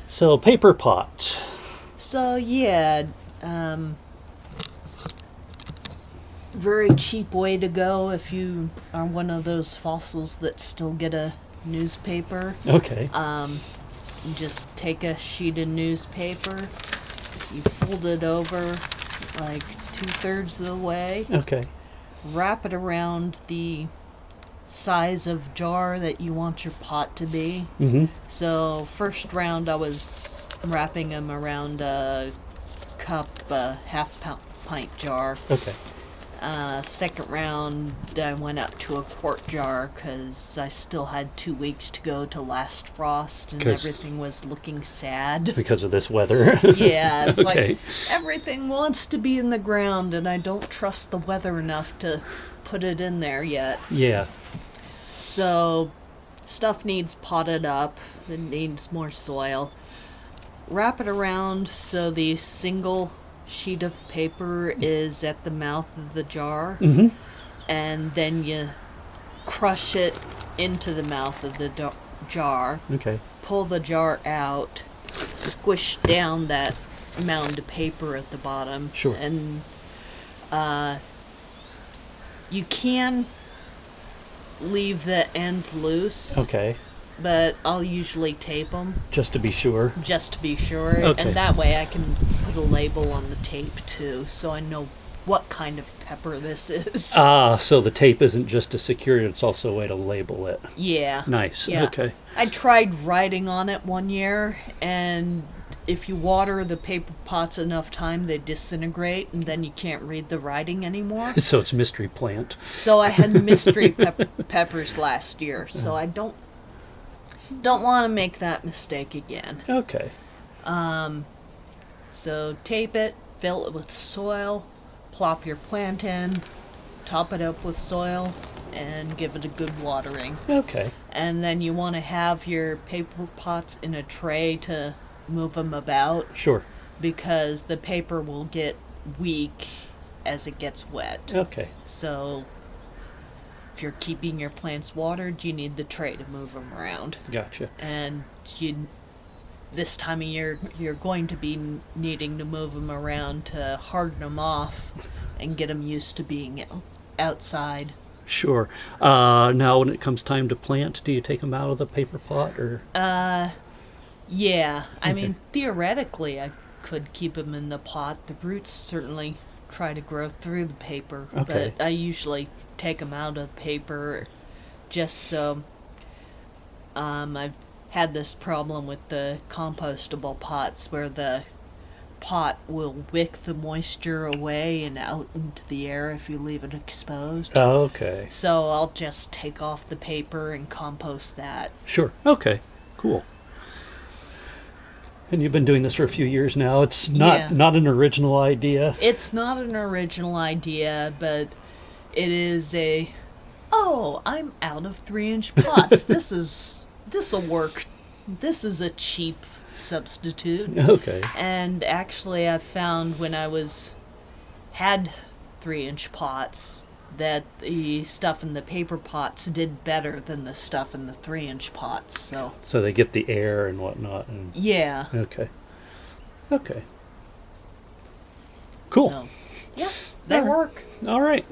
So paper pot. So yeah, um, very cheap way to go if you are one of those fossils that still get a newspaper. Okay. You just take a sheet of newspaper, you fold it over like 2/3 of the way, Okay. wrap it around the size of jar that you want your pot to be. Mm-hmm. So first round I was wrapping them around a cup, pint jar. Okay. Second round I went up to a quart jar because I still had 2 weeks to go to last frost and 'Cause- everything was looking sad. Because of this weather. Yeah, it's Okay. like everything wants to be in the ground and I don't trust the weather enough to put it in there yet. Yeah. So stuff needs potted up, it needs more soil. Wrap it around so the single sheet of paper is at the mouth of the jar, Mm-hmm. and then you crush it into the mouth of the jar, Okay. pull the jar out, squish down that mound of paper at the bottom. Sure. And you can leave the end loose, Okay. but I'll usually tape them Just to be sure. just to be sure. Okay. And that way I can put a label on the tape too, so I know what kind of pepper this is. Ah, so the tape isn't just to secure it, it's also a way to label it. Yeah. Nice. Yeah. Okay. I tried writing on it one year, and if you water the paper pots enough time, they disintegrate, and then you can't read the writing anymore. So it's mystery plant. So I had mystery peppers last year, so I don't want to make that mistake again. Okay. So tape it, fill it with soil, plop your plant in, top it up with soil, and give it a good watering. Okay. And then you want to have your paper pots in a tray to move them about, Sure. because the paper will get weak as it gets wet. Okay. So if you're keeping your plants watered, you need the tray to move them around. Gotcha. And this time of year, you're going to be needing to move them around to harden them off and get them used to being outside. Sure. Now, when it comes time to plant, do you take them out of the paper pot, or? Yeah, I Okay. mean, theoretically, I could keep them in the pot. The roots certainly try to grow through the paper, Okay. but I usually take them out of the paper just so. I've had this problem with the compostable pots where the pot will wick the moisture away and out into the air if you leave it exposed. Okay. So I'll just take off the paper and compost that. Sure. Okay. Cool. And you've been doing this for a few years now. It's Yeah. not an original idea. It's not an original idea, but it is I'm out of 3-inch pots. This'll work. This is a cheap substitute. Okay. And actually I found when I had 3-inch pots that the stuff in the paper pots did better than the stuff in the 3-inch pots. So they get the air and whatnot. And, Yeah. okay. Okay. Cool. So, yeah, they All right. work. All right.